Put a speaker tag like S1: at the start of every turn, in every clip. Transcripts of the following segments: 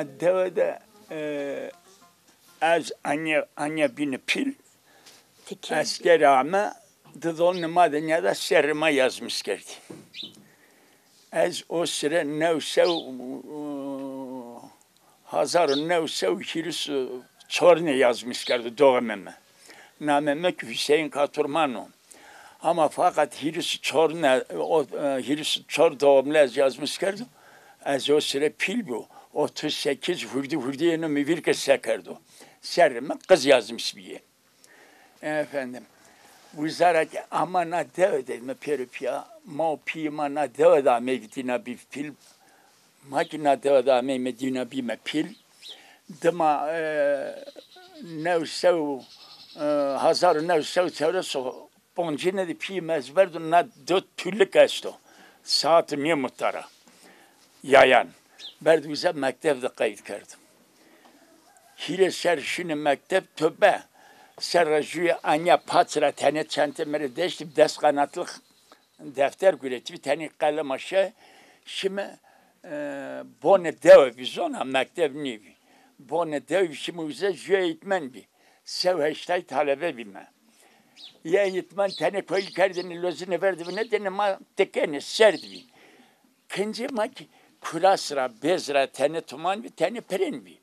S1: na devede az anya bini pil asker ama dıdol nımadın da serime yazmış geldi. Az o sıra nevsev hazarın nevsev hiris çorne yazmış geldi doğumeme. Namemek Hüseyin Katurmanu. Ama fakat hiris çorne o hiris çor doğumlaz yazmış geldi. Az o sıra pil bu. 38 hurdi yeni müvirke sekerdi. Serime kız yazmış bir. Efendim. Uzarak ama na devde me peripya ma pima na devda me gidina bir pil makina devda me medina bir me pil dema nevsev hazar nevsev tereso poncine de pimez verdu na dört püllük esto saat niye muhtara yayan verdu bize mektepte kayıt kardım. Hile serşini mektep töbe Serrajuya anya patra tane çantamere deştim ders kanatlık defter güreti bir tane kalem aşağı şimdi bone dev bir zona mektep nevi bone dev şimdi bize jüye eğitmen bir sev heştay talebe bilme ya eğitmen tane koyul kardını lozunu verdi ne dene ma tekene serdi kinci ma kurasra bezra tane tuman bir tane peren bir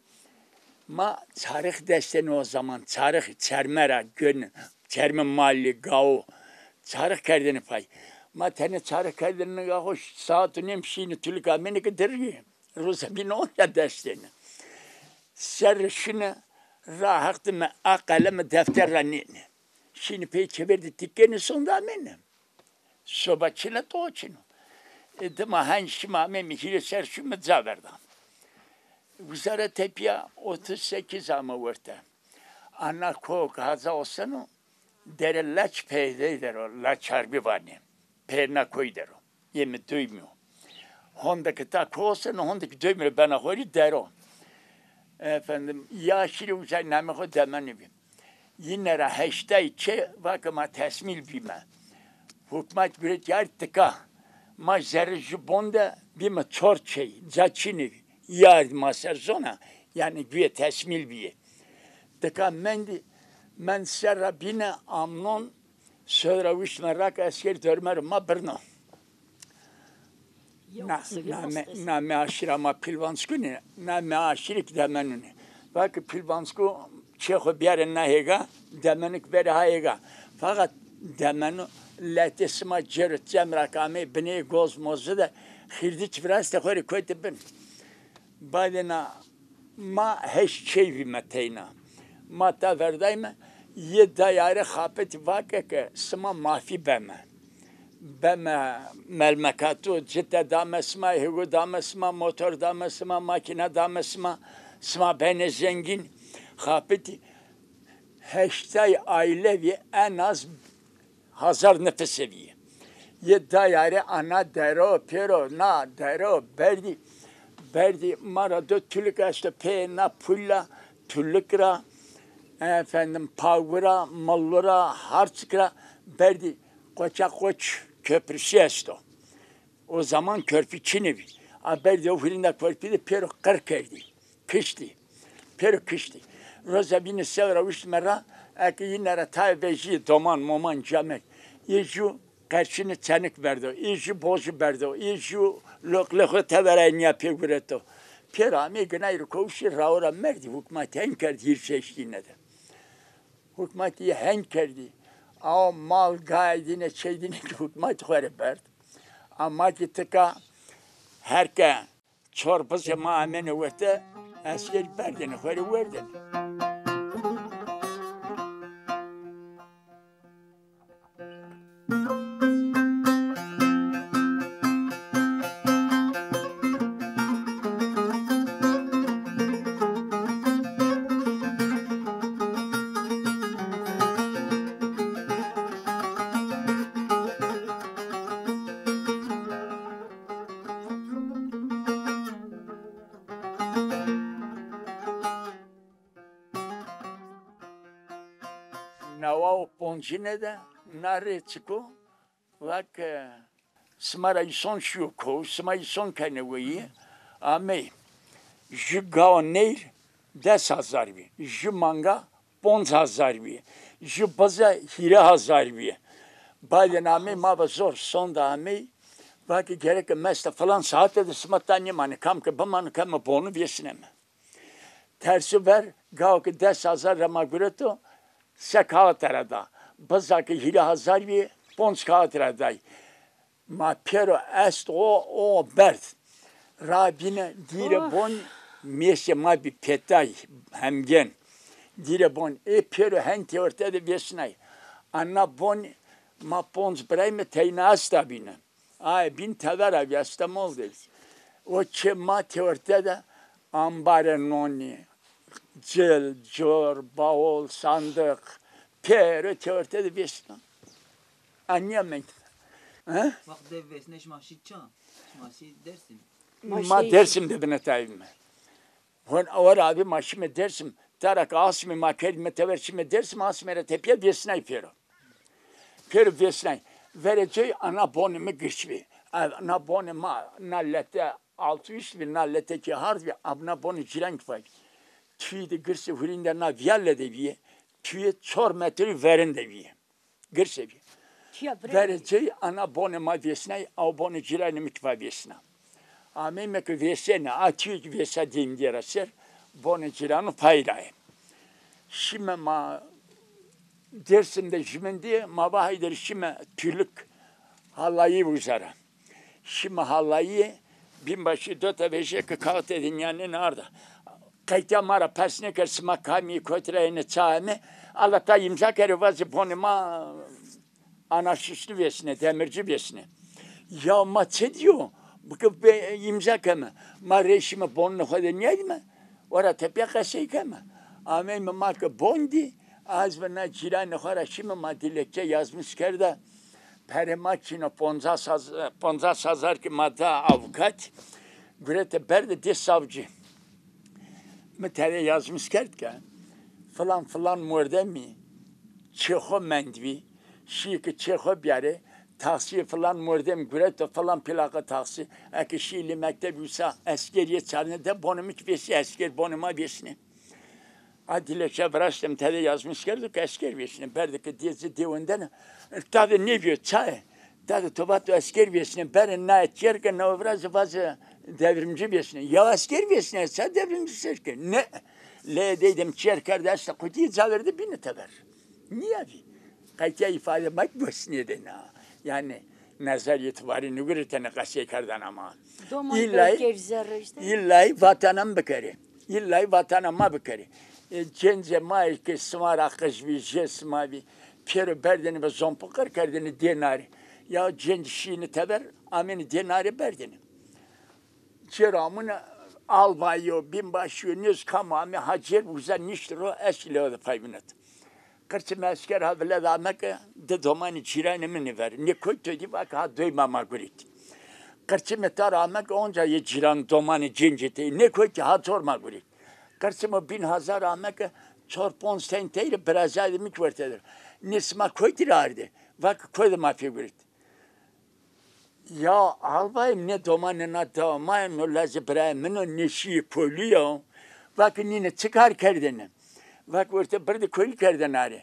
S1: ma tarih desteni o zaman tarih çermera gün çerme malli gav tarih kerdeni pay ma tane tarih kerdeni gav saat nemşini tülka meni kedergi ruza bin o ya desteni serşine rahattı me akalem defterlerini şimdi pey çevirdi tikkeni sonda menim sobaçına toçinu edema hanşima me mihile serşime zaverdan Vizara tepya 38 ama vardı. Ana kok haza olsanu dere laç peyde der o laç harbi var ne. Perna koy der o. Yemi duymuyor. Hondaki ta kosan hondaki duymuyor bana koydu der o. Efendim yaşlı uzay name ko demeni bi. Yine ra heşte içe vakıma tesmil bime. Hükümet bir yer tıka. Ma zerri bonda bime çor çey zaçini yard maser zona yani güye tesmil biye. Tıka men serra bine amnon sonra vişmerak asker dörmer ma birno. Na me aşira ma pilvansku ne na me aşirik demenune. Bak pilvansku çeho bir ne hega demenik bir hega. Fakat demenu letesma cerut cemrakame bine goz mozu da xirdiç biraz da khori koyte bin. Badena ma heş çeyvi meteyna. Ma ta verdayme ye dayare xapet vakeke sma mafi beme. Beme melmekatu cidde damesma, hügü damesma, motor damesma, makine damesma, sma bene zengin. Xapeti heştay ailevi en az 1000 nefes seviye. Ye dayare ana dero, pero na dero, berdi mara dö tülük işte pena pulla tülükra efendim pavra mallara harçkra berdi koç köprüsü esto. O zaman körpü Çin'evi. A berdi o filinde körpü de pero kırkerdi. Kıştı. Pero kıştı. Roza bini sevra uşmera eki yinere taybeji doman moman camek. Yeju karşını çanik verdi. Yeju bozu verdi. Yeju lokleho teveren yapıyor güreto. Pirami günayır kovuşu raura merdi. Hükümet henkerdi hirşeştiğine de. Hükümet iyi henkerdi. Ama mal gaydine şeydine hükümet khore berdi. Ama ki tıka herke çorbası maamene vete asker berdine khore verdin. Nava poncine de nare çıko vak smara ison şuko smara ison kanevi ame ji gaoneyr 10,000 bî, ji manga 15,000 bî, ji baza 20,000 bî. Bazen amey ma zor son da amey belki gerek mesela falan saatte de smatanya mani kam ki baman kam bonu biesinem. Tersi ver gav ki 10,000 ramagureto se katerada. Baza ki 20,000 bî 15,000 day. Ma pero est o bert. Rabine dire bon mesye ma bir petay hemgen. Dire bon pero hente ortada biesnay. Anna bon ma pons brayme teyna asta bine. Ay bin tever abi İstanbul değil. O çema ortada ambare noni. Cel, cor, bavul, sandık. Pero ortada biesnay. Anlayamam. Ha?
S2: Bak devves ne şmaşit çan. Şmaşit dersin.
S1: Ma dersim de bine tayim. Hon avar abi maşime dersim. Tarak asmi ma kelime teversime dersim asmere tepye biesnay pero. Pero biesnay. Vereceği ana bonimi gışvi. Ana bonima nallete 600 bin nallete ki harbi abna boni cilen kfay. Tüy de gırsı hürinde na viyalle de viye. Tüye çor metri verin de viye. Gırsı viye. Vereceği ana bonima vesnay av boni cilen mikfa vesna. Amemek vesene atüy vesa diyeyim diye ser. Boni cilanı paylayın. Şimdi ma Dersim'de şimdi mabahaydır şimdi tülük halayı uzara. Şimdi halayı binbaşı 4-5'e kağıt edin yani nerede? Kayıtya mara persine kersima kami kotrayını çağımı Allah'ta imza kere vazı bonuma anarşistli vesine, demirci vesine. Ya ma çe diyor? Bıkıp imza keme. Ma reşime bonunu kodu neydi mi? Ora tepe kasey keme. Amen ma ke bondi. Az ve ne cilan nehara şimdi ma dilekçe yazmış kerda. Peremaçino 15,000 ki madda avukat. Gürete berde de savcı. Metere yazmış kerd falan mordemi. Çeho mendvi. Şiki çeho biyare. Taksi falan mordem gürete falan plaka taksi. Eki şiili mektep yusa askeriye çarını da bonumik vesi asker bonuma vesine. Dilekçe vrastem tere yazmış kerdik asker vesine. Berdeki dizi devinden. Tadı ne diyor çay? Tadı tobatı asker vesine. Beri ne etkerken ne vrazı vazı devrimci vesine. Ya asker vesine sen devrimci serken. Ne? Le dedim çerkerde asla kutuyu çalırdı bini teber. Niye abi? Kayıtya ifade bak vesine de na. Yani nazar itibarı nügüretene kasey kardan ama. İllahi vatanam bekeri. İllahi vatanama bekeri. Cence mai che smara kızvi smavi pero berdeni ve zompukar kardeni denari ya cence şini teber ameni denari berdeni ceramın albayo binbaşı nüz kamami hacer uzan niştro eşile o da payminat kırçı mesker havle damak de domani çirane mini ver ne koytu di bak ha duymama gurit kırçı metar amak onca ye ciran domani cencete ne koytu ha sorma gurit Karşıma 1000 amek çorpon senteyle Brazya'da mı kvartedir. Nisma koydur ardı. Bak koydum afiyet. Ya albayım ne domanı ne domayım no lazı brayımın neşi poliyor. Bak nine çıkar kerdene. Bak orta bir de koyul kerdene arı.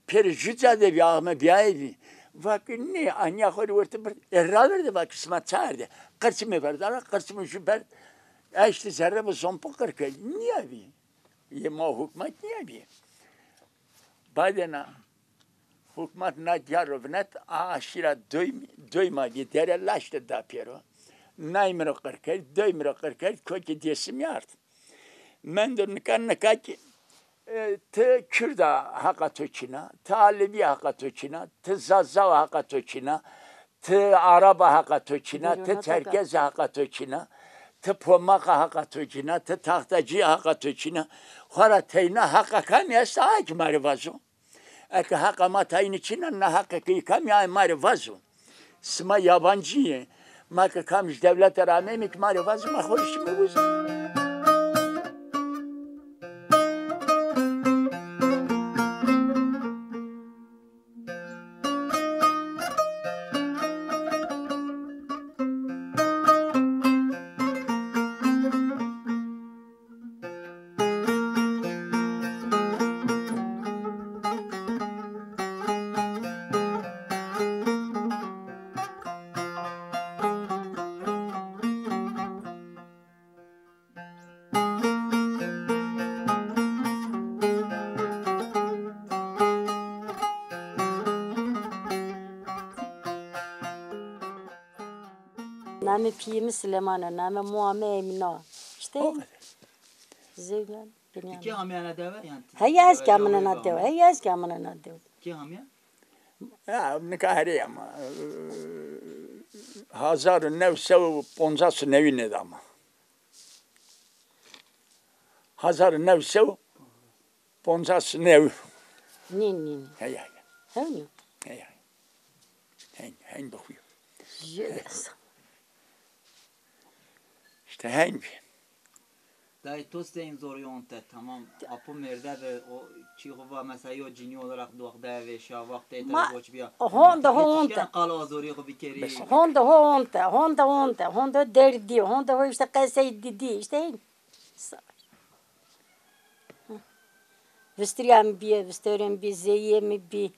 S1: Per jüzade bir ağma bir ayı. Bak ne anya koydu orta bir erra verdi bak kısma çağırdı. Karşıma verdi. Karşıma şu ver. İşte zerre bu zompuk kırkay. Niye bi? Yema hükümet niye bi? Badena hükümet na diyarovnet aşira doyma bir derellaştı da pero. Naymro kırkay, doymro kırkay koki diyesim yard. Men de nikaki te Kürda hakatoçina, te Alevi hakatoçina, te Zazav hakatoçina, te Araba hakatoçina, te Çerkez hakatoçina. Te pomaka hakatoçina, te tahtacı hakatoçina, hara teyna hakakan ya sahip marivazo. Eki hakama tayin içine na hakiki kam ya marivazo. Sma yabancı, maka kamış devlet ramemik marivazo ma hoşuma güzel.
S3: Name Piyemi Süleyman'a, name Muhammed Emina. İşte
S1: O kadar.
S3: Zevlen.
S2: İki hamiyana deve yani.
S3: Heyaz kamına dev, heyaz kamına dev.
S2: İki hamiya.
S1: Ya nikahri ama. Hazar nev sev ponzası nevine de ama. Hazar nev sev ponzası nev.
S3: Nin.
S1: Hey.
S3: Hevni.
S1: Hen bakıyor.
S3: Yes.
S1: İşte hen.
S2: Dayı tosteyin zor yonte tamam. Apo merde ve o çiğova mesela yo cini olarak doğda ve şavak deyte boş bir.
S3: Honda.
S2: Kala zori ko bir kere.
S3: Honda derdi, Honda işte kasay dedi, işte. Vestiriam bir zeyemi bir.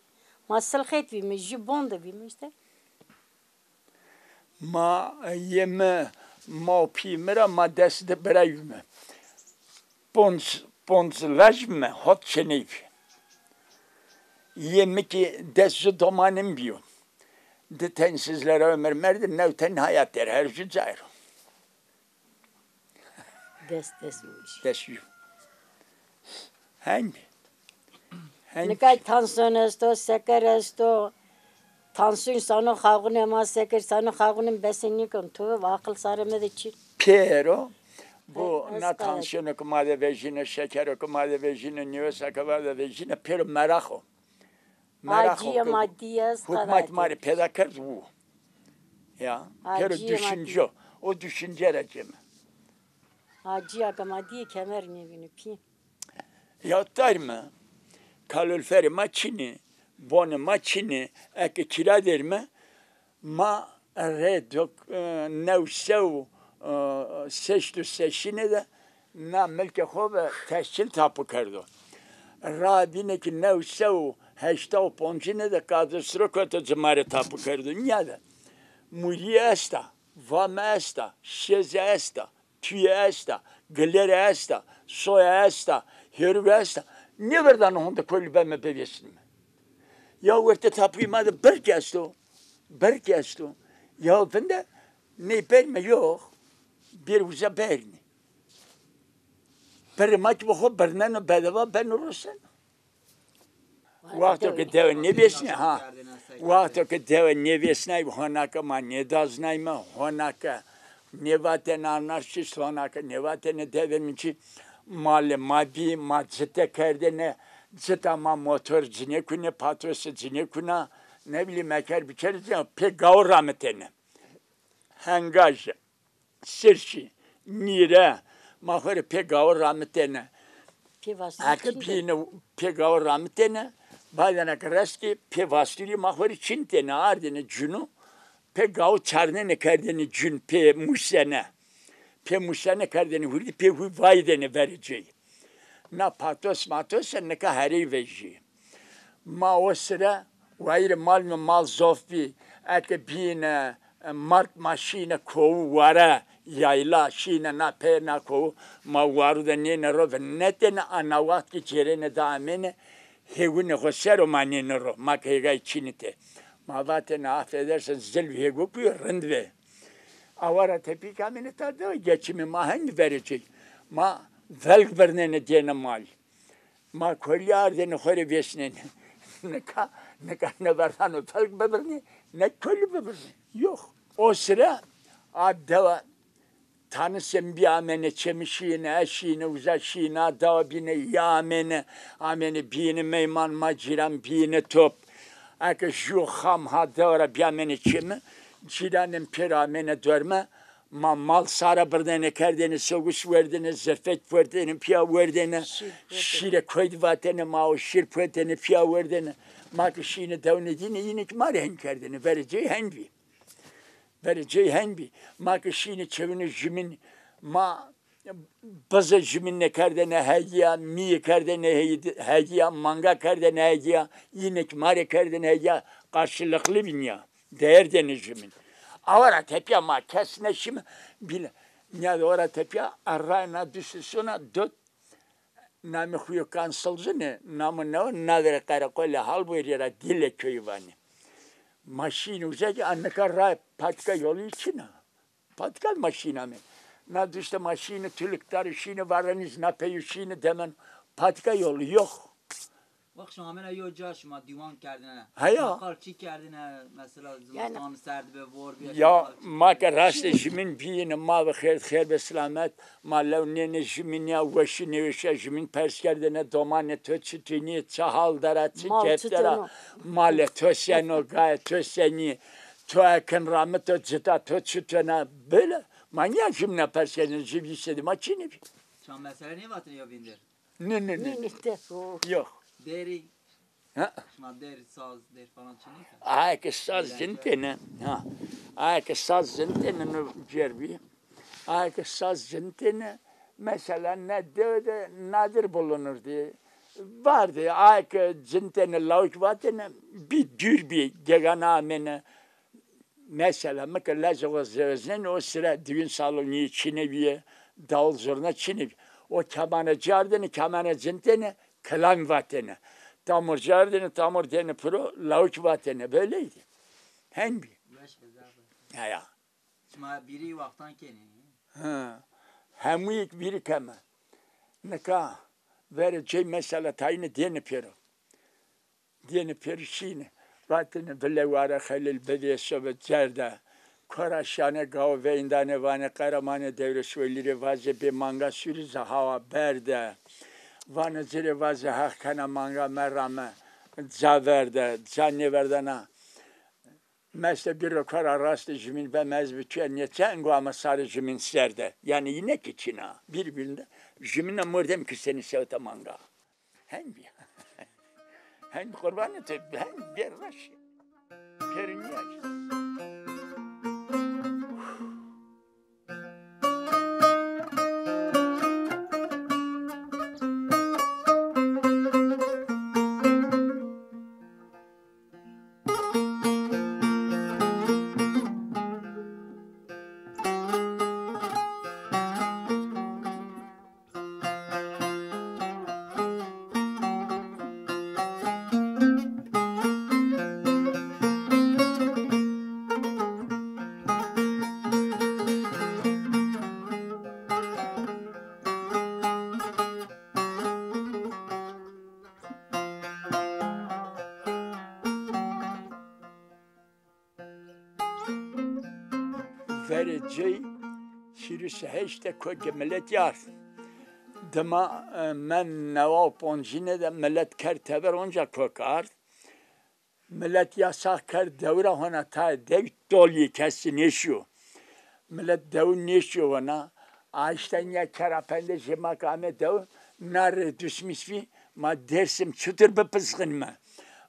S3: Masalhet bir mi, jibonda bir mi işte.
S1: Ma yeme ma pimera ma deste berayme. Pons lajme hot çeneyip. Yeme ki desu domanim biyo. De tensizlere ömer merdi nevten hayat der her şey zayro. Desu. Hangi?
S3: Ne kadar tansiyon esto, şeker esto. Tansiyon sana kavgun ama şeker sana kavgunun besini kon. Tu akıl sarımı için.
S1: Pero bu na tansiyonu kumade vejine, şekeri kumade vejine, nüvesa kumade vejine, pero merakho.
S3: Acıya maddiye
S1: Hükümet mari pedakar bu. Ya, pero düşünce o düşünce recemi.
S3: Acıya maddiye kemer ne günü pi.
S1: Ya mı? Kaloriferi maçini, bonu maçini, eki kira derme, ma redok nevsev seçtu seçine de na melke hove teşkil tapu kardo. Radine ki nevsev heşta o poncine de kadrosro kötü zımare tapu kardo. Niye de? Muriye esta, vame esta, şeze esta, tüye esta, glere esta, soya esta, herve esta. Ne verdan onda köylü beme bevesin mi? Ya orta tapıyma da bir gesto. Ya ben de ne berme yok. Bir uza berni. Bir maç bu bernano bedava ben olursan. Vakti ki deve ne besne ha. Vakti ki deve ne besne honaka ma ne daznay mı honaka ne vaten anarşist honaka ne vaten devenin ki malle mabi maçete kerdene zıtama motor cinekune patrosu cinekuna ne bileyim meker biçeriz pek gavur rahmetine. Hengaj, sirşi, nire, mahır pek gavur rahmetine. Akı piyine pek gavur rahmetine. Bazen reski pek vasturi mahır çintene ardene cunu. Pek gavur çarnene kerdene cun pek musene. Pek musene kerdene hurdi pek vaydene vereceği. Na patos ne ka heri veji. Ma o sıra vayre mal zofbi eke bine mart maşine kovu vara yayla şine na pe na kovu ma varu da ne ro ve neten anavat ki cerene da amene hegune hosero manene ro ma kega çinite. Ma vaten affedersen zel hegu ku rındve. Avara tepi kamene tadı geçimi ma hangi verecek. Ma velk bernene diyene mal. Ma kolyar dene hore vesnene. Ne verdan o velk beberni ne kolü beberni. Yok. O sıra adava tanısem bir amene çemişine, eşiğine, uzaşiğine, dava bine yamene, amene bine meyman maciran bine top. Ake şu ham ha davra bir amene çemi, ciranem piramene dörme, ma mal sara bırdene kerdene, soğuş verdene, zefet verdene, piya verdene, şire koydu vatene, ma o şir pötene, piya verdene, ma ki şiine devnedine, yine ki mare hen kerdene, vereceği henvi. Vereceği henvi. Ma ki şiine çevine jümin, ma bazı jüminle kerdene hediya, miye kerdene hediya, manga kerdene hediya, yine ki mare kerdene hediya, karşılıklı bin ya, değer dene jümin. Avara tepya ma kesne şimdi bile. Ne ora tepya arayna düşüsüne dört nami huyu kansalcını namı ne nadere karakolla hal bu yere dille köyü vani. Maşin uzak anneka ray patka yolu içine. patkal maşina mi? Na düşte maşini tülükleri şini varaniz na peyuşini demen patka yolu yok.
S2: Bak şu an yo caşma divan kerdine.
S1: Haya.
S2: Makar çi kerdine mesela zimistan serdi be vor bir.
S1: Ya maka rast jimin biyine ma ve xeyr ve selamet ma levnene jimin ya veşine veşe jimin pers kerdine domane töçtini çahal daratçı keftera male töseno gay töseni töken rahmet töcta töçtena böyle manyak jimne pers kerdine jibişedi maçini.
S2: Şu an mesela ne vatın ya bindir?
S1: Ne. Yok.
S2: Deri.
S1: Ha?
S2: Şuna deri saz deri falan çineyse.
S1: Ay que saz zintene. Ha. Ay que saz zintene no cerbi. Ay que saz zintene mesela ne de nadir bulunurdu. Vardı ay que zintene lavuk vatene bir dürbi gegana mene mesela mesela lazavazzen o sıra düğün salonu çineviye davul zurna çinevi. O kamana cardını kamana zintene kalam vatene. Tamur cardını tamur dene pro lavuk vatene böyleydi. Henbi. Ya.
S2: Şuna biri vaktan keni.
S1: Ha. Hemuyik biri kema. Neka vereceği mesela tayini dene pero. Dene perişine. Vatene bile vara halil bediye sobe cerda. Koraşane gav ve indane vane karamane devre şöylere vaze be manga sürüze hava berde. Vane zire vaze hakkana manga merame zaverde, canne verdana. Mesle bir kara rastı jimin ve mezbütüye neçen guama sarı jimin serde. Yani yine kiçina birbirinde jiminle murdem ki seni sevte manga. Hen bir. Hen kurbanı te hen bir raş. Periniyaj. Vereceği şirüse heşte koke millet yar. Dema men neva poncine de millet kertever onca kokar. Millet yasak kar devre hona ta dev dolye kesin neşiyor. Millet dev neşiyor ona. Ağaçtan ya kerapende jemakame dev nar düşmüş vi ma dersim çutur be pızgınma.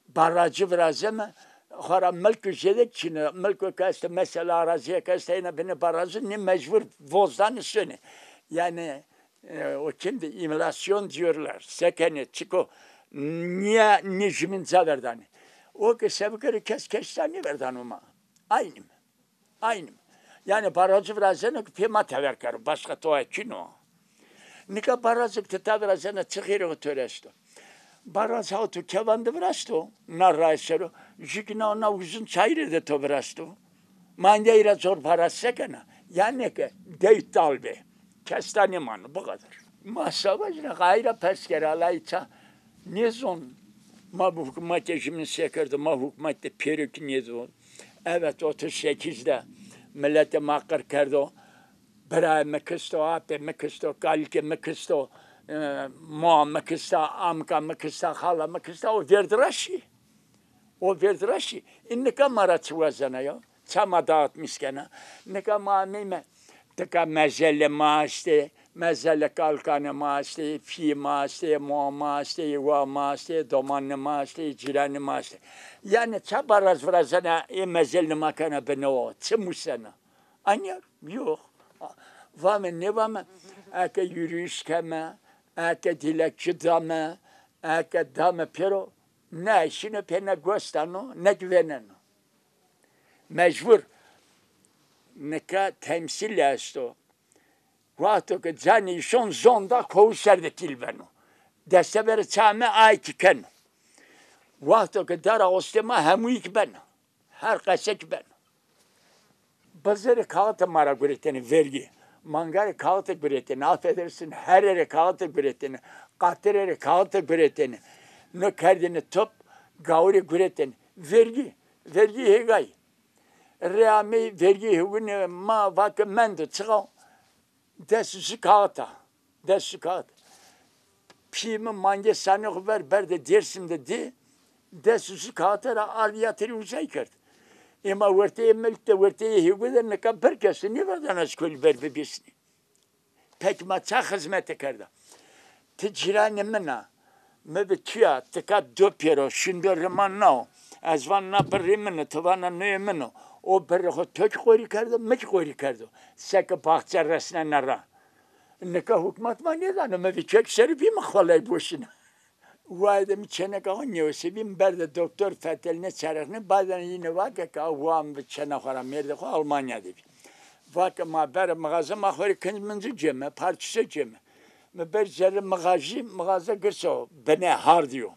S1: Barajı vrazeme Hara mülkü jedek çine mülkü kaste mesela araziye kaste yine beni barajı ne mecbur vozdan üstüne. Yani o kimdi imilasyon diyorlar. Sekene çıko niye nijimin zaverdani. O ki sebekeri kestani verdan oma. Aynı mı? Aynı mı? Yani barajı vrazene pema teverkar başka toğa kino. Nika barajı teverkar çıkıyor töresto. Baraz hautu kevandı vrasto, narraysero, jikna ona uzun çayrede to vrasto. Mandeyra zor parası sekena. Yani ki deyt dalbe. Kestane manı bu kadar. Masavajna gayra perskere alayça. Nizon. Ma bu hükümete jimin sekerdi, ma hükümete perük nizon. Evet 38'de millete makar kerdo. Bera mekisto, ape mekisto, kalke mekisto. Ma mekista, amka mekista, hala mekista o verdraşi. O verdraşi. İnnika maratı vazana ya. Çama dağıtmışkana. Nika mamime. Tika mezelle maaşte, mezelle kalkane maaşte, fi maaşte, muğa maaşte, yuva maaşte, domanlı maaşte, ciranlı maaşte. Yani çabaraz vrazana mezelle makana beni o. Çımusana. Anyak? Yok. Vame ne vame? Ake yürüyüş keme. Eke dilekçi dame, eke dame pero ne işine pene göstano ne güveneno. Mecbur neka temsil esto. Vato ke cani şon zonda kovuşerde tilbeno. Desteber çame ay kiken. Vato ke dara ostema hemuyik ben. Her kasek ben. bazarı kağıtı mara güreteni vergi. Mangari kağıtı güreteni. Affedersin her yere kağıtı güreteni. Katır yere kağıtı güreteni. Ne kerdini top gavri güreteni. Vergi. Vergi hegay. Reami vergi hegune ma vakı mendo çıkav. Desusu kağıta. Desusu kağıta. Pimi mange sanık ver berde dersimde de. Desusu kağıta al yatırı uzay kert. Ama verteye melkte verteye hegüden ne kadar kesin ne vardan aşkol ver bebesini. Pek maça hizmeti kerda. Ticirane mena. Mebetüya tıka döpero şimdi riman nao. Azvan na berrimene tavana neyemeno. O berho tök koyri kerdo, mek koyri kerdo. Seke bahçe resne nara. Neka hükümet mani da ne çek seri bir mahvalay boşuna. Vayda mi çene kahonyo sebim berde doktor feteline çarını bazen yine var ki avam bir çene khara merde ko Almanya'da. Vak ma ber mağaza mahveri kenzmenzi ceme parçası ceme. Ber zerre mağaza gırsa bene har diyor.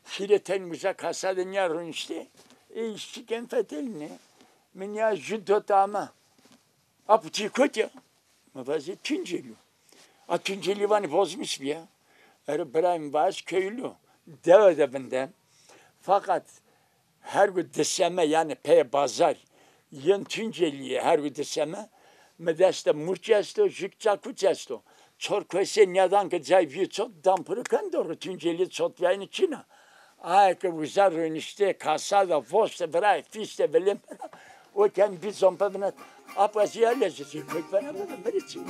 S1: Fireten müze kasadın yarın işte. İşçi ken feteline. Men ya judo tama. Apti kötü. Mavazi tünceli. A tünceli vani bozmuş bir ya. İbrahim Baş köylü. Deve benden. Fakat her gün deseme yani pey pazar. Yen tünceliye her gün deseme. Medeste murçesto, jükçakuçesto. Çorköse nyadan ki cay bir çok dampırı kan doğru tünceli çok yayın içine. Ay ki uzar işte kasada voste bray fiste belim. O ken bir zompa bana apası yerleşecek. Ben ama ben için.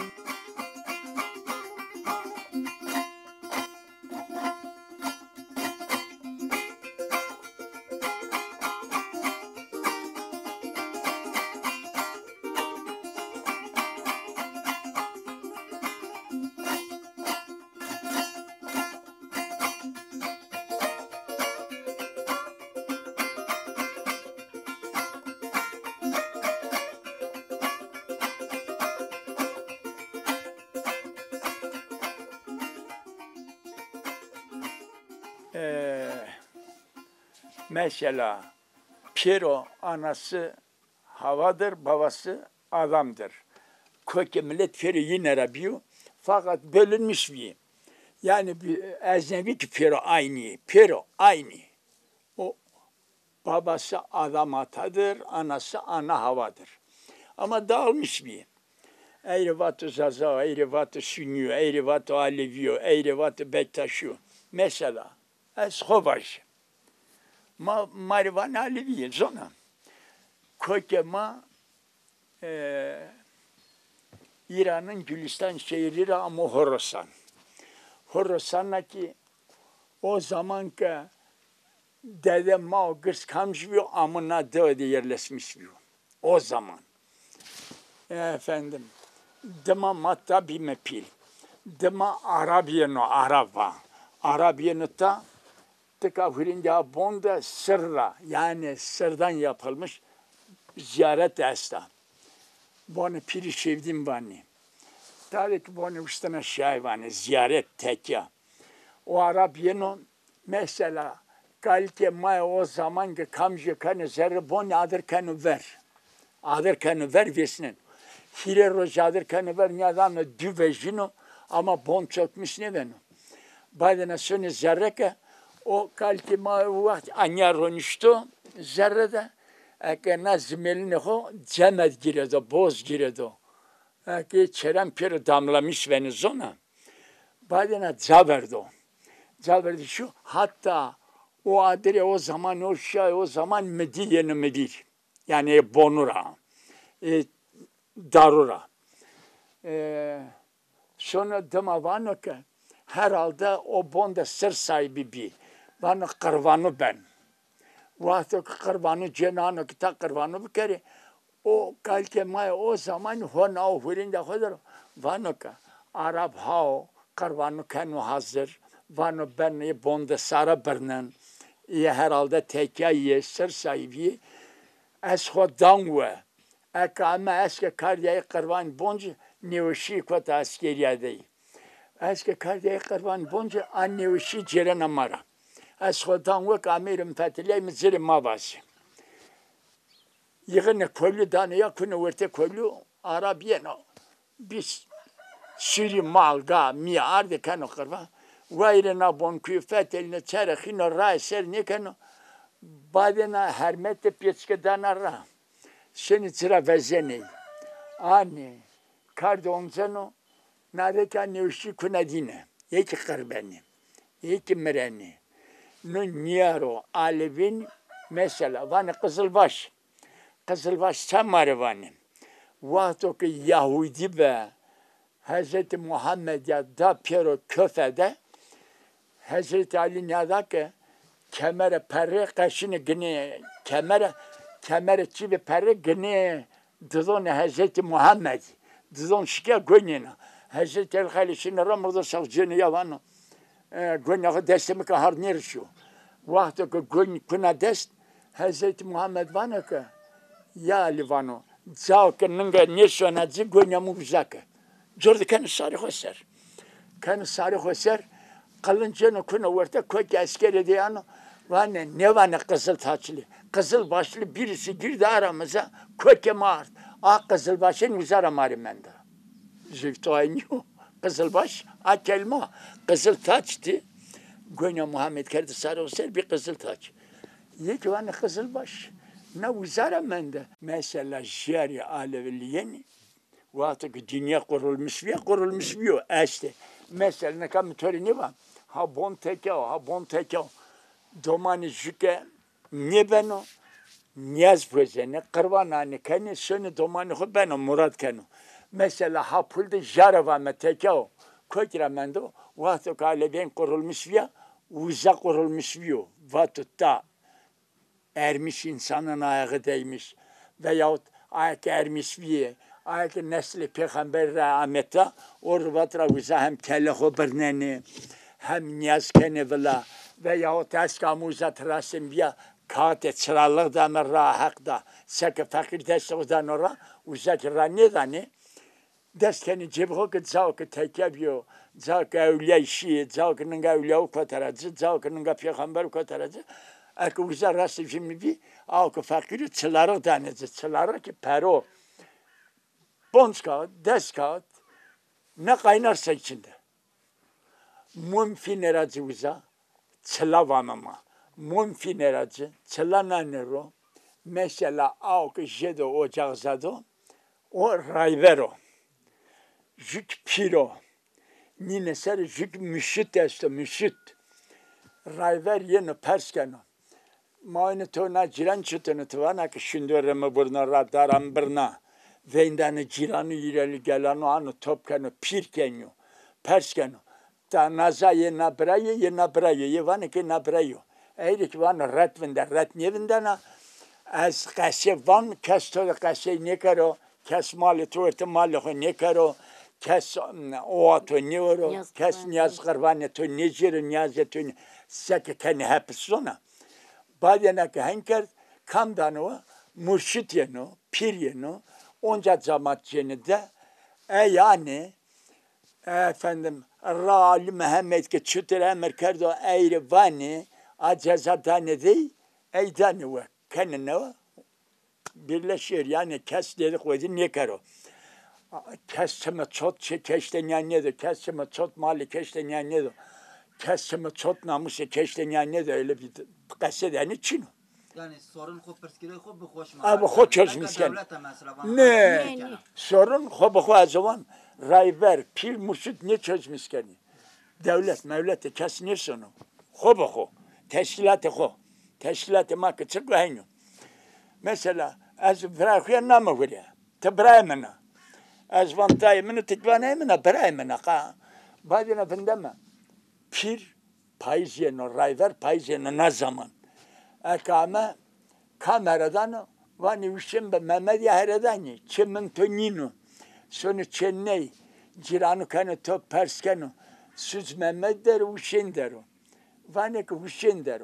S1: Mesela Piero anası havadır, babası adamdır. Köke millet Piero yine Rabiu fakat bölünmüş bir. Yani bir ecnebi ki Piero aynı. Piero aynı. O babası adam atadır, anası ana havadır. Ama dağılmış bir. Eyrevatı Zaza, Eyrevatı Sünniyo, Eyrevatı Aleviyo, Eyrevatı Bektaşyo. Mesela Eshovaj. Marivana Aleviye zona. Kökema İran'ın Gülistan şehri ama Horasan. Horasan'daki o zamanki dedem ma gırs kamşıyor amına döde yerleşmiş bir. O zaman. Efendim. Dema matta bir mepil. Dema Arabiyeno Araba. Arabiyeno da tıkavırınca bonda sırra yani sırdan yapılmış ziyaret esta. Bana piri sevdim bani. Tabii ki bana üstüne şey var ziyaret tekya. O Arabiyeno mesela kalke may o zaman ki kamcı kanı zerre bana adır kanı ver. Adır kanı ver vesinin. Hire roja adır kanı ver nyadan düvejino ama bon çökmüş ne beno. Badana söne zerre ki o kalki ma vakti anyar ronuştu zerrede eke nazmeline ho cemet giredo boz giredo eke çerem peri damlamış Venezuela badana caverdi şu hatta o adire o zaman o şey o zaman Medine medir yani bonura darura sonra demavano ki herhalde o bonda sır sahibi bir bana kırvanı ben. Vakti kırvanı cenanı kita kırvanı bir kere o kalke may o zaman hona o hurinde kadar bana ka Arap hao kırvanı kenu hazır bana ben bonda sara bernen iyi herhalde tekiye sır sahibi eshodan ve ekame eske kardiye kırvan boncu nevşi kota askeriyede eske kardiye kırvan boncu an nevşi ceren amara از خودم وک امیرم فتیلی مزیر ما باشه Yığını koylu dane yakını verte koylu Arabiyeno. Biz şiri malga mi arde kano kırva. Vayrena bon küfet eline çerekino ray ser ne kano. Badena hermette pieçke danara. Seni çıra vezeni. Anne. Kardonzano. Nareka nevşi kunadine. Yeki kırbeni. Yeki mireni. Nun niyaro alevin mesela. Vani Kızılbaş. Kızılbaş Samarı vani. Vakto ki Yahudi ve Hazreti Muhammed ya da Piero köfede Hazreti Ali ne ki kemere perre kaşını gine kemere çivi perre gine dizon Hazreti Muhammed dizon şike gönüne Hazreti Ali halişini ramırda savcını yavanı gönüne destemi ki har nerişiyor vakto ki gönü kuna dest Hazreti Muhammed vana ki ya Ali vano Zao că nânga neșona zi gonia mu bizacă. Jordi kanı sarı hoser. Kanı sarı hoser. Kalıncanı kuna orta koyki askeri diyanı. Vane ne vane kızıl taçlı. Kızıl başlı birisi girdi aramıza. Koyki mağart. Kızıl başın uzara marimende. Züftü aynı. Kızıl baş. Kelma. Kızıl taçtı. Gonia Muhammed kerdi sarı hoser bir kızıl taç. Yeki vane kızıl baş. Ne uzara mende. Mesela jari alevliyen vakti ki dünya kurulmuş bir işte. Mesela ne kadar töreni var. Ha bon tekao. Domani jüke ne beno niyaz pozene kırvanani keni sönü domani ho beno Murat kenu. Mesela ha pulde jara var me tekao. Koyra mendo vakti ki alevliyen kurulmuş bir uza kurulmuş bir vakti ta ermiş insanın ayağı değmiş veyahut ayak ermiş bir ayak nesli peygamber rahmete orvatra uza hem teleho berneni hem niyaz kenevla veyahut eskamuza trasim bir kağıt çıralık da mı rahak da seke fakir destekten ora uzak ranedani deskeni cebho ki zao ki tekebiyo zao ki evliya işi zao ki nınga evliya ukataracı zao ki nınga peygamber ukataracı Eke uzar rastı şimdi bir avka fakiri çılarık denizci. Çılarık ki pero. Bonç kağıt, des kağıt. Ne kaynarsa içinde. Mumfin eracı uza. Çıla vanama. Mumfin eracı. Çıla nanero. Mesela avka jedo ocak zado. O rayvero. Jük piro. Nine ser jük müşüt esto müşüt. Rayver yeni perskeno. Mâine tona ciran çıtını tıvana ki şündürümü burna radaram birna. Veyndani ciranı yireli gelanu anu topkenu pirkenu. Perskenu. Ta naza ye nabrayı ye vani ki nabrayı. Eyrik vani ret nevindana. Az kase van kes toda kase ne karo. Kes mali tuverti mali ho ne karo. Kes oğa to ne oro. Kes niyaz kırvani to ne jiri niyaz to ne. Seke keni hepsi sona. Badena ki henker kamdanı mürşit yenu, pir yenu, onca cemaat yenu de yani efendim Rali Mehmet ki çütür emir kerdo eyri vani acezadane değil eydani ve kendine birleşir yani kes dedik koydu ne karo kesime çot keşten yani nedir kesime çot mali keşten yani nedir kesime çot namusu keşten yani nedir öyle bir kasedeni Çin.
S2: Yani sorun ko perskire ko bu hoş mu?
S1: Abi hoş çözmüşken. Ne? Sorun ko bu o zaman rayber pir müşit ne çözmüşken. Devlet mevlete kesinir sonu. Ko bu teşkilatı ko. Teşkilatı mak çık aynı. Mesela az bırakıyor namı veriyor. Tebrayemena. Az vantayımını tıkvanayımına bırakayımına ka. Badina bindeme. Pir payız yeno rayver payız yeno ne zaman? Ekame kameradan vani vişim be Mehmet Yaher'den çemin tonino sonu çenney ciranı kanı top perskeno süz Mehmet der vişin der vani ki vişin der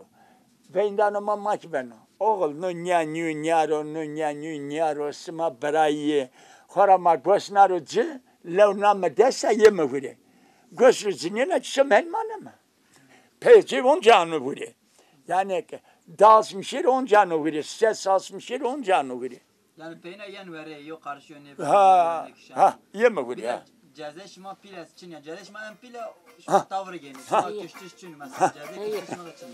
S1: veynden ama maç beno oğul nyaro sima berayi korama gosnarucu levname dese yeme vire gosrucunun açım elmanı mı peki oncanı vire yani ki dağılmışır on canı verir, ses almışır on canı verir.
S2: Yani peyne yen vere yok karşı ne.
S1: Ha, iyi mi bu ya?
S2: Ceze şuma piles çin ya. Ceze şuma en pile şuma tavrı geni. Şuma kıştış çin mesela. Ceze kıştış şuma da çin.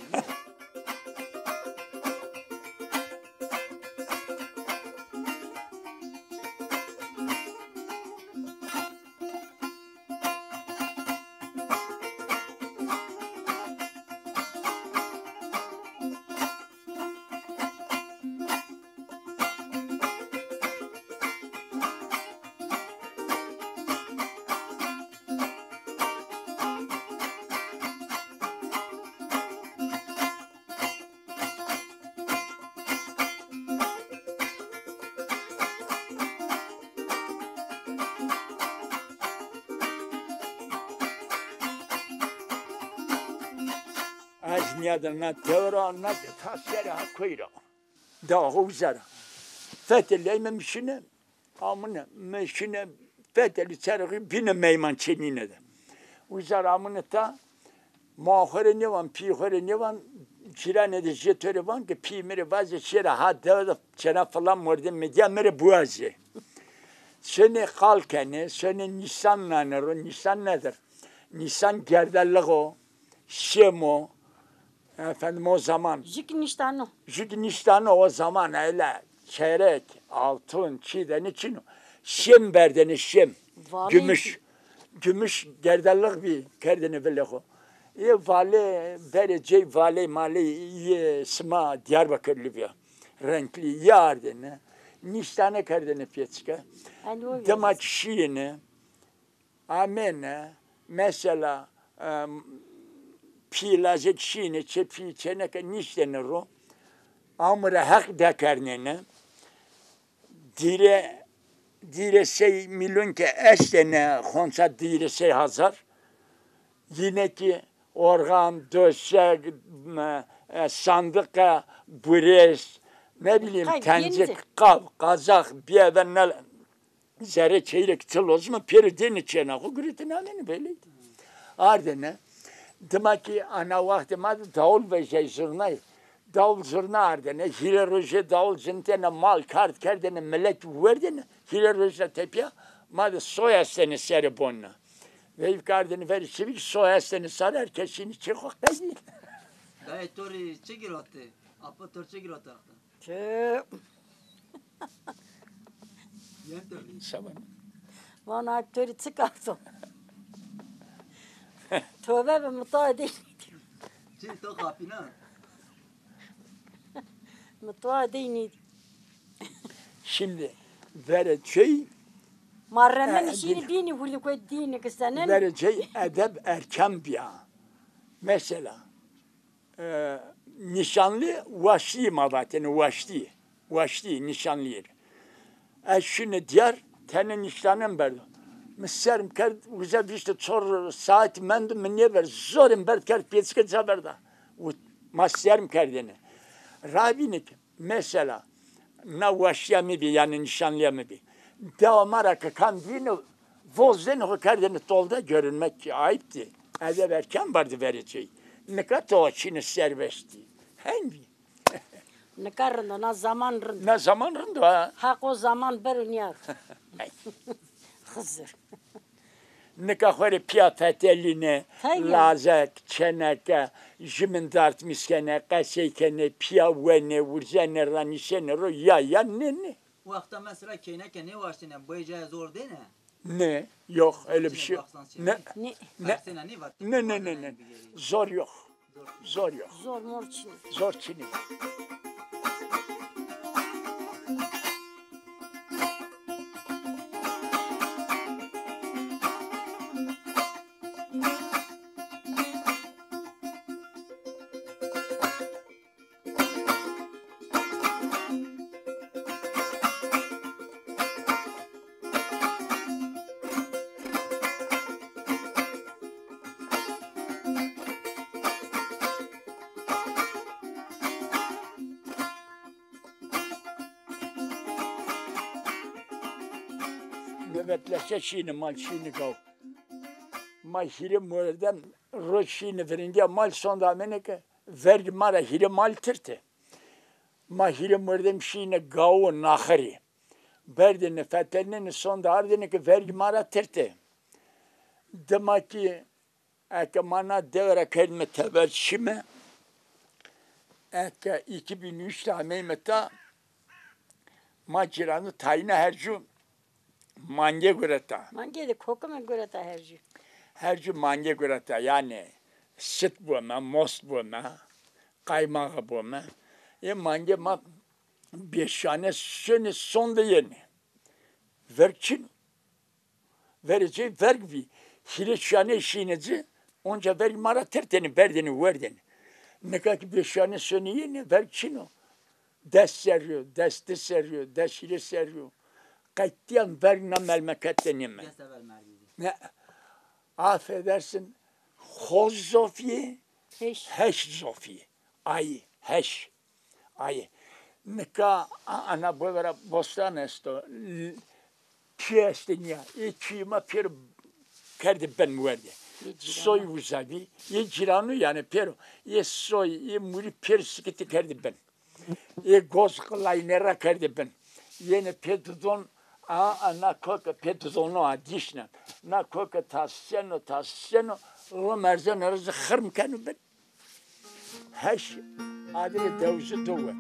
S1: از میادن توران نه تاثیر کویرا داغ وزرا فتلی میشینه آمونه میشینه فتلی چرقی بینه میمان چنینه ده وزرا آمونه تا ماخره نیوان پیخره نیوان چیرانه ده جتوری وان که پی میره وازه شیره ها ده چنا فلان مورده میدیا میره بوازه seni kalkeni, seni Nisan'la Nisan nedir? Nisan gerdelliği, Şemo, efendim o zaman. Jügnistan'ı o zaman öyle çeyrek, altın, çiğden için Şem berdeni Şem, gümüş. Gümüş gerdellik bir kerdeni biliyor. Vali, berece vali mali, sma Diyarbakırlı bir renkli yardını. Nistan'a kerdeni piyatska. Demek şiini, amene, mesela pilazek şiini, çepi çeneke niştenir o. Amra hak dekernene. Dire şey milyon ki estene konsa dire şey hazır. Yine ki organ, döşek, sandık, bures, ne bileyim tencik, kab, kazak, bir evvel zerre çeyrek çıl o zaman perideni çenağı gürütün ameni böyleydi. Ardına demek ki ana vaktimde davul ve şey zurnayı. Davul zurna ardına hileroje davul zintene mal kart kerdene melek verdene hileroje tepya madı soya seni seri bonna. Ve kardını veri çivik soya seni sarar keşini çıkok değil.
S2: Dayı tori çekir attı. Apa tor çekir attı.
S1: Sabah.
S3: Bana tori çıkardım. Tövbe ve mutlu değil.
S2: Çin to kapına.
S3: Mutlu değil.
S1: Şimdi vereceği
S3: Marremen işini bini huli koy dini kısanın.
S1: Vereceği edeb erken bir an. Mesela nişanlı vaşli mavateni vaşli nişanlı yer. Şunu diğer tane nişanım berdo. Miserim kerd uza işte çor saat mendu minye ver zorim berd kerd piyetske zaberda. Maserim kerdene. Rabinik mesela na vaşya mi bi yani nişanlıya mi bi. Devamara kan dini vozden o kerdene tolda görünmek ayıptı. Edeb erken vardı vereceği. Ne kadar o Çin'i serbestti. Hangi?
S3: Ne karında ne zaman rında.
S1: Ne zaman rında ha?
S3: Hak o zaman beruniyar. Hızır.
S1: Ne kadar piyafeteline, lazak, çeneke, jimindart miskene, kaseykene, piyavene, vurzene, ranişene, ya ne?
S2: Vakta mesela keyneke ne var senin? Bu ece zor değil mi?
S1: Ne? Yok öyle bir şey. Ne? Ne? Zor yok. Zor yok.
S3: Zor mor Çin.
S1: Zor Çin'i. Nöbetleşe şiini mal şiini gav. Mal hiri muradem roş şiini verince mal sonda meneke vergi mara hiri mal tırtı. Ma hiri muradem şiini gavu nahari. berdeni fetelini son da ardını ki vergi mara tırtı. Demek ki mana devre kelime teberşime eke 2003'te Mehmet'te maciranı tayine hercu mange gureta.
S3: Mange de koku mu gureta herci?
S1: Hercu mange gureta yani süt buğma, most buğma, kaymağı buğma. Mange ma beşane sönü sonda yeni. Verçin. Vereceği vergi. Hileşane işinizi onca vergi mara terteni berdeni verdeni. Ne kadar beşane sönü yeni verçin o. Dest seriyor, desti seriyor, deşire seriyor. Kayıtlayan vergine melmeketten yeme. Ne? Affedersin. Hoz zofiye, heş zofiye. Ay, heş. Ay. Neka ana böyle bostan esto. Piestinia. İçime per kerdi ben verdi. Soy uzavi. Ye ciranu yani pero. Ye soy, ye muri per sikiti kerdi ben. Ye goz kılaynera kerdi ben. Yine pedudon na koka pedudonu adişne. Na koka tasyeno. O merzen arası xırm kanu ben. Heş adile devzi dove.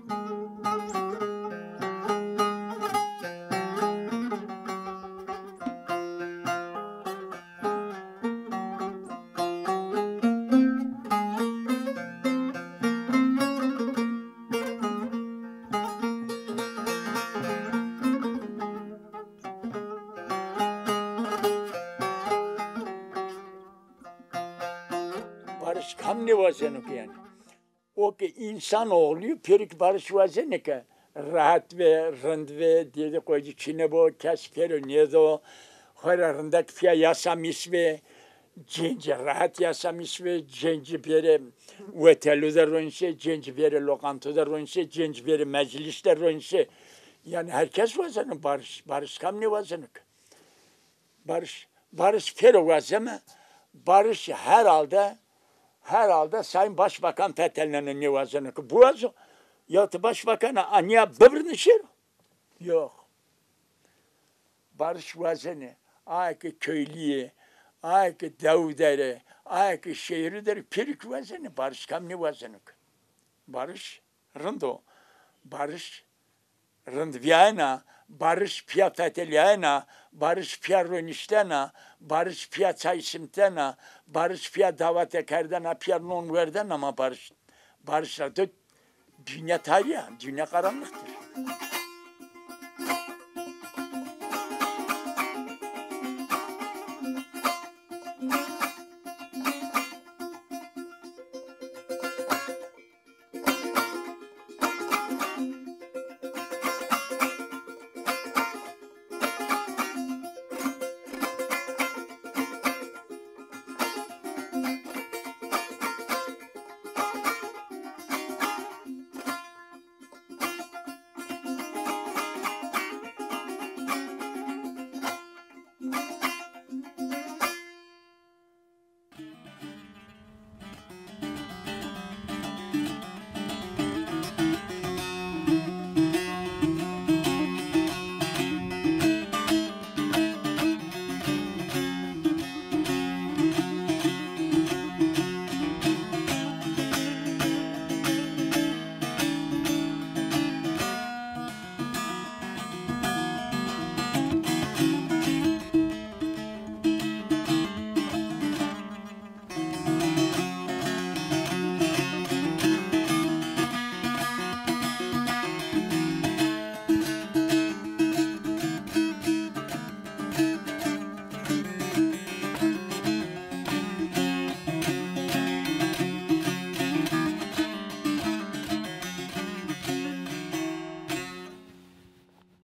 S1: Barış kamni vazenuk yani. O ki insan oluyor, perik barış vazenik ki rahat ve rınd ve dedi koydu çine bu kesfero nezo hararında fiya yasamis ve cenci rahat yasamis ve cenci biri otelde ronse, cenci biri lokantada ronse, cenci biri mecliste ronse. Yani herkes vazenik barış kamni vazenuk. Barış fero vazeme, barış herhalde Sayın Başbakan Fethel'in nivazını ki bu azı yatı başbakan'a anya bıbrınışır. Yok. Barış vazını ayki köylüye, ayki devdere, ayki şehirleri pirik vazını, barış kamni vazını. Barış rındo, barış rındviyana, barış piya Fethelyana, barış piya roniştena, barış piya çaysimtena, barış piya davate kerdena, piya non verden ama barışlarda dünya tarihi, dünya karanlıktır.